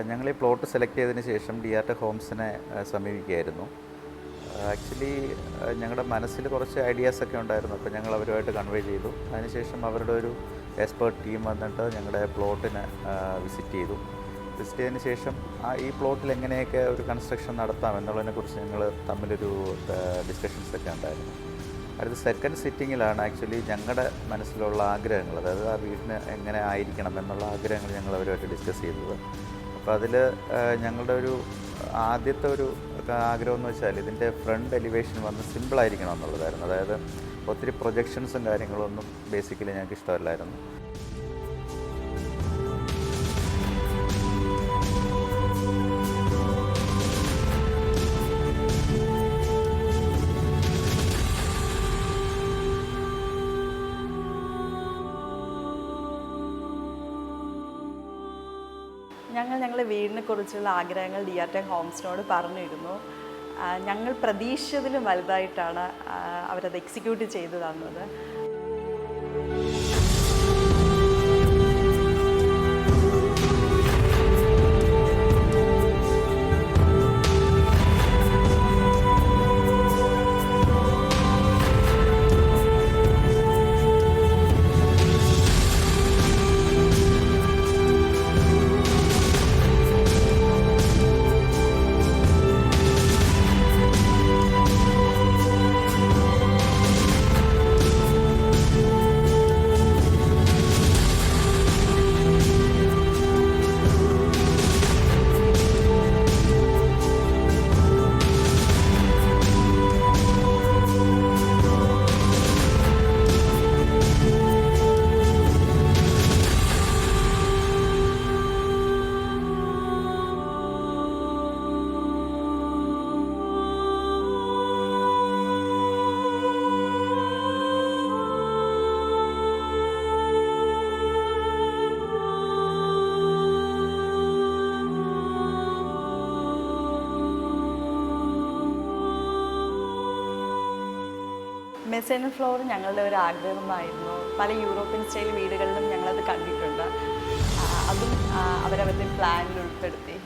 ഞങ്ങൾ ഈ plot select ചെയ്തതിന് ശേഷം ഡിആർടെക് ഹോംസിനെ സമീപിക്കുകയായിരുന്നു. ആക്ച്വലി ഞങ്ങളുടെ മനസ്സിൽ കുറച്ച് ഐഡിയാസൊക്കെ ഉണ്ടായിരുന്നു. അപ്പോൾ ഞങ്ങൾ അവരുമായിട്ട് കൺവേ ചെയ്തു. അതിനുശേഷം അവരുടെ ഒരു എക്സ്പേർട്ട് ടീം വന്നിട്ട് ഞങ്ങളുടെ പ്ലോട്ടിനെ വിസിറ്റ് ചെയ്തു. വിസിറ്റ് ചെയ്തതിന് ശേഷം ഈ പ്ലോട്ടിൽ എങ്ങനെയൊക്കെ ഒരു കൺസ്ട്രക്ഷൻ നടത്താം എന്നുള്ളതിനെക്കുറിച്ച് ഞങ്ങൾ തമ്മിലൊരു ഡിസ്കഷൻസൊക്കെ ഉണ്ടായിരുന്നു. അടുത്ത സെക്കൻഡ് സിറ്റിങ്ങിലാണ് ആക്ച്വലി ഞങ്ങളുടെ മനസ്സിലുള്ള ആഗ്രഹങ്ങൾ, അതായത് ആ വീടിന് എങ്ങനെ ആയിരിക്കണം എന്നുള്ള ആഗ്രഹങ്ങൾ ഞങ്ങൾ അവരുമായിട്ട് ഡിസ്കസ് ചെയ്തത്. അപ്പോൾ അതിൽ ഞങ്ങളുടെ ഒരു ആദ്യത്തെ ഒരു ആഗ്രഹം എന്ന് വെച്ചാൽ ഇതിൻ്റെ ഫ്രണ്ട് എലിവേഷൻ വന്ന് സിമ്പിളായിരിക്കണം എന്നുള്ളതായിരുന്നു. അതായത് ഒത്തിരി പ്രൊജക്ഷൻസും കാര്യങ്ങളൊന്നും ബേസിക്കലി ഞങ്ങൾക്ക് ഇഷ്ടമല്ലായിരുന്നു. ഞങ്ങളുടെ വീടിനെക്കുറിച്ചുള്ള ആഗ്രഹങ്ങൾ ഡിആർടെക് ഹോംസിനോട് പറഞ്ഞിരുന്നു. ഞങ്ങൾ പ്രതീക്ഷിച്ചതിലും വലുതായിട്ടാണ് അവരത് എക്സിക്യൂട്ട് ചെയ്തു തന്നത്. മെസൈൻ ഫ്ലോർ ഞങ്ങളുടെ ഒരു ആഗ്രഹമായിരുന്നു. പല യൂറോപ്യൻ സ്റ്റൈൽ വീടുകളിലും ഞങ്ങളത് കണ്ടിട്ടുണ്ട്. അതും അവരവരുടെ പ്ലാനിൽ ഉൾപ്പെടുത്തി.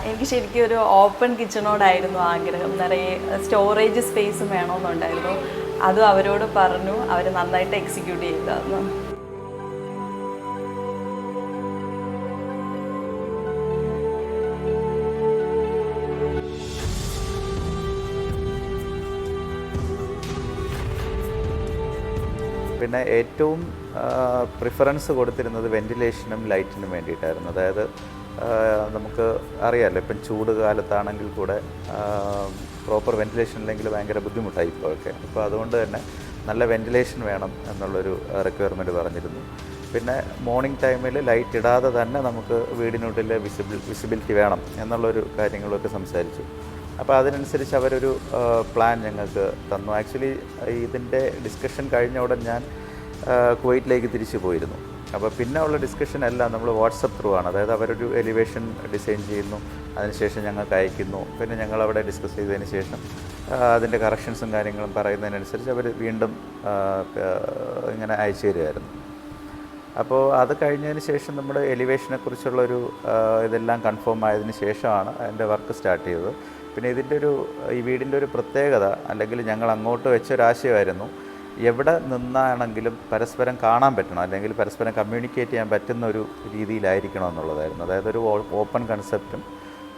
എനിക്ക് ശരിക്കും ഒരു ഓപ്പൺ കിച്ചണോടായിരുന്നു ആഗ്രഹം. നിറയെ സ്റ്റോറേജ് സ്പേസും വേണമെന്നുണ്ടായിരുന്നു. അതും അവരോട് പറഞ്ഞു. അവർ നന്നായിട്ട് എക്സിക്യൂട്ട് ചെയ്തതെന്ന്. പിന്നെ ഏറ്റവും പ്രിഫറൻസ് കൊടുത്തിരുന്നത് വെൻറ്റിലേഷനും ലൈറ്റിനും വേണ്ടിയിട്ടായിരുന്നു. അതായത് നമുക്ക് അറിയാമല്ലോ, ഇപ്പം ചൂട് കാലത്താണെങ്കിൽ കൂടെ പ്രോപ്പർ വെൻറ്റിലേഷൻ ഇല്ലെങ്കിൽ ഭയങ്കര ബുദ്ധിമുട്ടായി ഇപ്പോഴൊക്കെ. അപ്പോൾ അതുകൊണ്ട് തന്നെ നല്ല വെൻറ്റിലേഷൻ വേണം എന്നുള്ളൊരു റിക്വയർമെൻറ്റ് പറഞ്ഞിരുന്നു. പിന്നെ മോർണിംഗ് ടൈമിൽ ലൈറ്റ് ഇടാതെ തന്നെ നമുക്ക് വീടിനുള്ളിൽ വിസിബിലിറ്റി വേണം എന്നുള്ളൊരു കാര്യങ്ങളൊക്കെ സംസാരിച്ചു. അപ്പോൾ അതിനനുസരിച്ച് അവരൊരു പ്ലാൻ ഞങ്ങൾക്ക് തന്നു. ആക്ച്വലി ഇതിൻ്റെ ഡിസ്കഷൻ കഴിഞ്ഞ ഉടൻ ഞാൻ കുവൈറ്റിലേക്ക് തിരിച്ചു പോയിരുന്നു. അപ്പോൾ പിന്നെ ഉള്ള ഡിസ്കഷൻ എല്ലാം നമ്മൾ വാട്സപ്പ് ത്രൂ ആണ്. അതായത് അവരൊരു എലിവേഷൻ ഡിസൈൻ ചെയ്യുന്നു, അതിനുശേഷം ഞങ്ങൾക്ക് അയക്കുന്നു. പിന്നെ ഞങ്ങളവിടെ ഡിസ്കസ് ചെയ്തതിന് ശേഷം അതിൻ്റെ കറക്ഷൻസും കാര്യങ്ങളും പറയുന്നതിനനുസരിച്ച് അവർ വീണ്ടും ഇങ്ങനെ അയച്ചു തരുമായിരുന്നു. അപ്പോൾ അത് കഴിഞ്ഞതിന് ശേഷം നമ്മുടെ എലിവേഷനെക്കുറിച്ചുള്ളൊരു ഇതെല്ലാം കൺഫേം ആയതിനു ശേഷമാണ് അതിൻ്റെ വർക്ക് സ്റ്റാർട്ട് ചെയ്തത്. പിന്നെ ഇതിൻ്റെ ഈ വീടിൻ്റെ ഒരു പ്രത്യേകത, അല്ലെങ്കിൽ ഞങ്ങൾ അങ്ങോട്ട് വെച്ചൊരാശയമായിരുന്നു, 2 സ്റ്റെയർകേസ് എവിടെ നിന്നാണെങ്കിലും പരസ്പരം കാണാൻ പറ്റണം, അല്ലെങ്കിൽ പരസ്പരം കമ്മ്യൂണിക്കേറ്റ് ചെയ്യാൻ പറ്റുന്ന ഒരു രീതിയിലായിരിക്കണം എന്നുള്ളതായിരുന്നു. അതായത് ഒരു ഓപ്പൺ കൺസെപ്റ്റും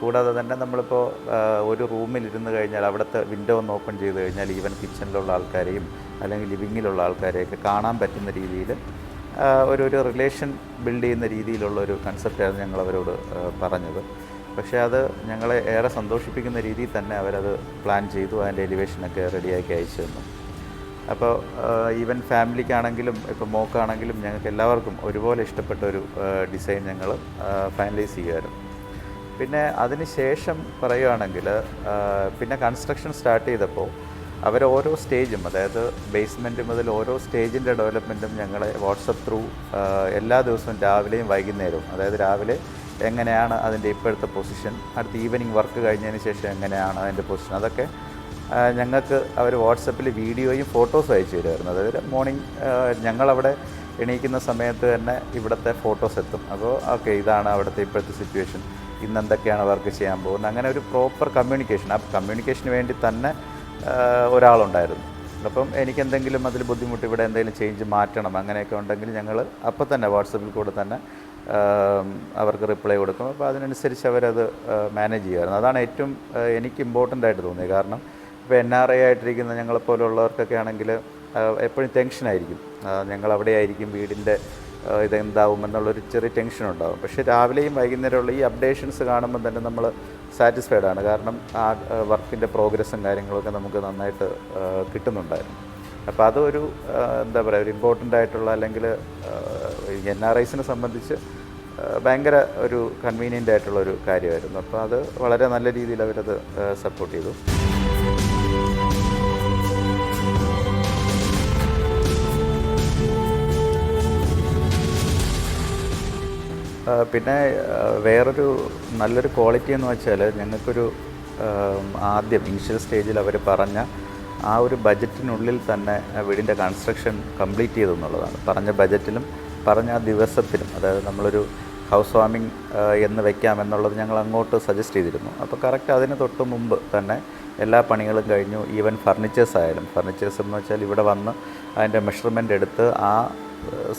കൂടാതെ തന്നെ നമ്മളിപ്പോൾ ഒരു റൂമിലിരുന്ന് കഴിഞ്ഞാൽ അവിടുത്തെ വിൻഡോ ഒന്ന് ഓപ്പൺ ചെയ്ത് കഴിഞ്ഞാൽ ഈവൻ കിച്ചണിലുള്ള ആൾക്കാരെയും അല്ലെങ്കിൽ ലിവിങ്ങിലുള്ള ആൾക്കാരെയൊക്കെ കാണാൻ പറ്റുന്ന രീതിയിൽ ഒരു റിലേഷൻ ബിൽഡ് ചെയ്യുന്ന രീതിയിലുള്ള ഒരു കൺസെപ്റ്റായിരുന്നു ഞങ്ങൾ അവരോട് പറഞ്ഞത്. പക്ഷേ അത് ഞങ്ങളെ ഏറെ സന്തോഷിപ്പിക്കുന്ന രീതിയിൽ തന്നെ അവരത് പ്ലാൻ ചെയ്തു. അതിൻ്റെ എലിവേഷനൊക്കെ റെഡിയാക്കി അയച്ചു തന്നു. അപ്പോൾ ഈവൻ ഫാമിലിക്കാണെങ്കിലും ഇപ്പോൾ മോക്കാണെങ്കിലും ഞങ്ങൾക്ക് എല്ലാവർക്കും ഒരുപോലെ ഇഷ്ടപ്പെട്ട ഒരു ഡിസൈൻ ഞങ്ങൾ ഫൈനലൈസ് ചെയ്യുമായിരുന്നു. പിന്നെ അതിന് ശേഷം പറയുകയാണെങ്കിൽ പിന്നെ കൺസ്ട്രക്ഷൻ സ്റ്റാർട്ട് ചെയ്തപ്പോൾ അവർ ഓരോ സ്റ്റേജും, അതായത് ബേസ്മെൻറ്റ് മുതൽ ഓരോ സ്റ്റേജിൻ്റെ ഡെവലപ്മെൻറ്റും ഞങ്ങളെ വാട്സപ്പ് ത്രൂ എല്ലാ ദിവസവും രാവിലെയും വൈകുന്നേരവും, അതായത് രാവിലെ എങ്ങനെയാണ് അതിൻ്റെ ഇപ്പോഴത്തെ പൊസിഷൻ, അടുത്ത ഈവനിങ് വർക്ക് കഴിഞ്ഞതിന് ശേഷം എങ്ങനെയാണ് അതിൻ്റെ പൊസിഷൻ, അതൊക്കെ ഞങ്ങൾക്ക് അവർ വാട്സപ്പിൽ വീഡിയോയും ഫോട്ടോസും അയച്ചു തരുമായിരുന്നു. അതായത് മോർണിംഗ് ഞങ്ങളവിടെ എണീക്കുന്ന സമയത്ത് തന്നെ ഇവിടുത്തെ ഫോട്ടോസ് എത്തും. അപ്പോൾ ഓക്കെ, ഇതാണ് അവിടുത്തെ ഇപ്പോഴത്തെ സിറ്റുവേഷൻ, ഇന്ന് എന്തൊക്കെയാണ് വർക്ക് ചെയ്യാൻ പോകുന്നത്, അങ്ങനെ ഒരു പ്രോപ്പർ കമ്മ്യൂണിക്കേഷൻ. ആ കമ്മ്യൂണിക്കേഷന് വേണ്ടി തന്നെ ഒരാളുണ്ടായിരുന്നു. അപ്പം എനിക്കെന്തെങ്കിലും അതിൽ ബുദ്ധിമുട്ട്, ഇവിടെ എന്തെങ്കിലും ചേഞ്ച് മാറ്റണം അങ്ങനെയൊക്കെ ഉണ്ടെങ്കിൽ ഞങ്ങൾ അപ്പോൾ തന്നെ വാട്സപ്പിൽ കൂടെ തന്നെ അവർക്ക് റിപ്ലൈ കൊടുക്കും. അപ്പോൾ അതിനനുസരിച്ച് അവരത് മാനേജ് ചെയ്യുമായിരുന്നു. അതാണ് ഏറ്റവും എനിക്ക് ഇമ്പോർട്ടൻ്റ് ആയിട്ട് തോന്നിയത്. കാരണം ഇപ്പോൾ NRI ആയിട്ടിരിക്കുന്ന ഞങ്ങളെപ്പോലുള്ളവർക്കൊക്കെ ആണെങ്കിൽ എപ്പോഴും ടെൻഷനായിരിക്കും. ഞങ്ങളവിടെ ആയിരിക്കും, വീടിൻ്റെ ഇതെന്താവും എന്നുള്ളൊരു ചെറിയ ടെൻഷൻ ഉണ്ടാകും. പക്ഷേ രാവിലെയും വൈകുന്നേരമുള്ള ഈ അപ്ഡേഷൻസ് കാണുമ്പോൾ തന്നെ നമ്മൾ സാറ്റിസ്ഫൈഡ് ആണ്. കാരണം ആ വർക്കിൻ്റെ പ്രോഗ്രസ്സും കാര്യങ്ങളൊക്കെ നമുക്ക് നന്നായിട്ട് കിട്ടുന്നുണ്ടായിരുന്നു. അപ്പോൾ അതൊരു എന്താ പറയുക, ഒരു ഇമ്പോർട്ടൻ്റ് ആയിട്ടുള്ള, അല്ലെങ്കിൽ NRIസിനെ സംബന്ധിച്ച് ഭയങ്കര ഒരു കൺവീനിയൻ്റ് ആയിട്ടുള്ളൊരു കാര്യമായിരുന്നു. അപ്പോൾ അത് വളരെ നല്ല രീതിയിൽ അവരത് സപ്പോർട്ട് ചെയ്തു. പിന്നെ വേറൊരു നല്ലൊരു ക്വാളിറ്റി എന്ന് വെച്ചാൽ ഞങ്ങൾക്കൊരു ആദ്യം ഇനിഷ്യൽ സ്റ്റേജിൽ അവർ പറഞ്ഞ ആ ഒരു ബജറ്റിനുള്ളിൽ തന്നെ വീടിൻ്റെ കൺസ്ട്രക്ഷൻ കംപ്ലീറ്റ് ചെയ്തു എന്നുള്ളതാണ്. പറഞ്ഞ ബജറ്റിലും പറഞ്ഞ ആ ദിവസത്തിലും, അതായത് നമ്മളൊരു ഹൗസ് വാമിംഗ് എന്ന് വെക്കാമെന്നുള്ളത് ഞങ്ങൾ അങ്ങോട്ട് സജസ്റ്റ് ചെയ്തിരുന്നു. അപ്പോൾ കറക്റ്റ് അതിന് തൊട്ട് മുമ്പ് തന്നെ എല്ലാ പണികളും കഴിഞ്ഞു. ഈവൻ ഫർണിച്ചേഴ്സ് ആയാലും, ഫർണിച്ചേഴ്സ് എന്ന് വെച്ചാൽ ഇവിടെ വന്ന് അതിൻ്റെ മെഷർമെൻ്റ് എടുത്ത് ആ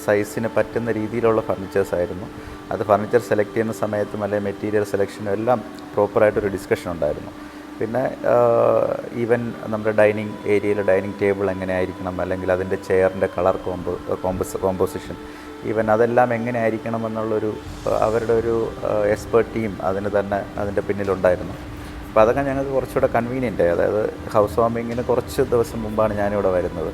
സൈസിന് പറ്റുന്ന രീതിയിലുള്ള ഫർണിച്ചേഴ്സ് ആയിരുന്നു. അത് ഫർണിച്ചർ സെലക്ട് ചെയ്യുന്ന സമയത്തും അല്ലെങ്കിൽ മെറ്റീരിയൽ സെലക്ഷനും എല്ലാം പ്രോപ്പറായിട്ടൊരു ഡിസ്കഷൻ ഉണ്ടായിരുന്നു. പിന്നെ ഈവൻ നമ്മുടെ ഡൈനിങ് ഏരിയയിൽ ഡൈനിങ് ടേബിൾ എങ്ങനെ ആയിരിക്കണം, അല്ലെങ്കിൽ അതിൻ്റെ ചെയറിൻ്റെ കളർ കോമ്പോസിഷൻ, ഈവൻ അതെല്ലാം എങ്ങനെ ആയിരിക്കണം എന്നുള്ളൊരു അവരുടെ ഒരു എക്സ്പേർട്ട് ടീം അതിന് തന്നെ അതിൻ്റെ പിന്നിലുണ്ടായിരുന്നു. അപ്പോൾ അതൊക്കെ ഞങ്ങൾക്ക് കുറച്ചുകൂടെ കൺവീനിയൻ്റ് ആയി. അതായത് ഹൗസ് വാമിങ്ങിന് കുറച്ച് ദിവസം മുമ്പാണ് ഞാനിവിടെ വരുന്നത്.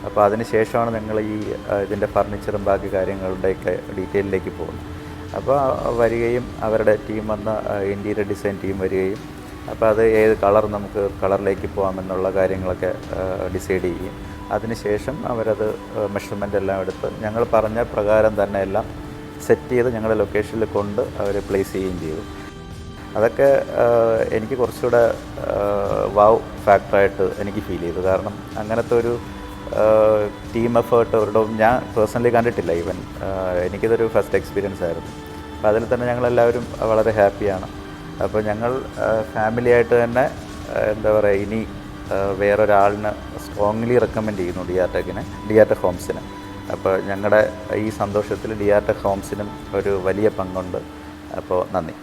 അപ്പോൾ അതിന് ശേഷമാണ് ഞങ്ങൾ ഈ ഇതിൻ്റെ ഫർണിച്ചറും ബാക്കി കാര്യങ്ങളുടെയൊക്കെ ഡീറ്റെയിലിലേക്ക് പോകുന്നത്. അപ്പോൾ വരികയും അവരുടെ ടീം വന്ന ഇൻറ്റീരിയർ ഡിസൈൻ ടീം വരികയും അപ്പോൾ അത് ഏത് കളർ നമുക്ക് കളറിലേക്ക് പോകാമെന്നുള്ള കാര്യങ്ങളൊക്കെ ഡിസൈഡ് ചെയ്യും. അതിനുശേഷം അവരത് മെഷർമെൻ്റ് എല്ലാം എടുത്ത് ഞങ്ങൾ പറഞ്ഞ പ്രകാരം തന്നെ എല്ലാം സെറ്റ് ചെയ്ത് ഞങ്ങളുടെ ലൊക്കേഷനിൽ കൊണ്ട് അവർ പ്ലേസ് ചെയ്യുകയും ചെയ്തു. അതൊക്കെ എനിക്ക് കുറച്ചുകൂടെ വാവ് ഫാക്ടറായിട്ട് എനിക്ക് ഫീൽ ചെയ്തു. കാരണം അങ്ങനത്തെ ഒരു ടീം എഫേർട്ട് അവരുടെ ഞാൻ പേഴ്സണലി കണ്ടിട്ടില്ല. ഈവൻ എനിക്കിതൊരു ഫസ്റ്റ് എക്സ്പീരിയൻസ് ആയിരുന്നു. അപ്പോൾ അതിൽ തന്നെ ഞങ്ങളെല്ലാവരും വളരെ ഹാപ്പിയാണ്. അപ്പോൾ ഞങ്ങൾ ഫാമിലിയായിട്ട് തന്നെ എന്താ പറയുക, ഇനി വേറൊരാളിന് സ്ട്രോങ്ലി റെക്കമെൻഡ് ചെയ്യുന്നു ഡിആർടെക് ഹോംസിന്. അപ്പോൾ ഞങ്ങളുടെ ഈ സന്തോഷത്തിൽ ഡിആർടെക് ഹോംസിനും ഒരു വലിയ പങ്കുണ്ട്. അപ്പോൾ നന്ദി.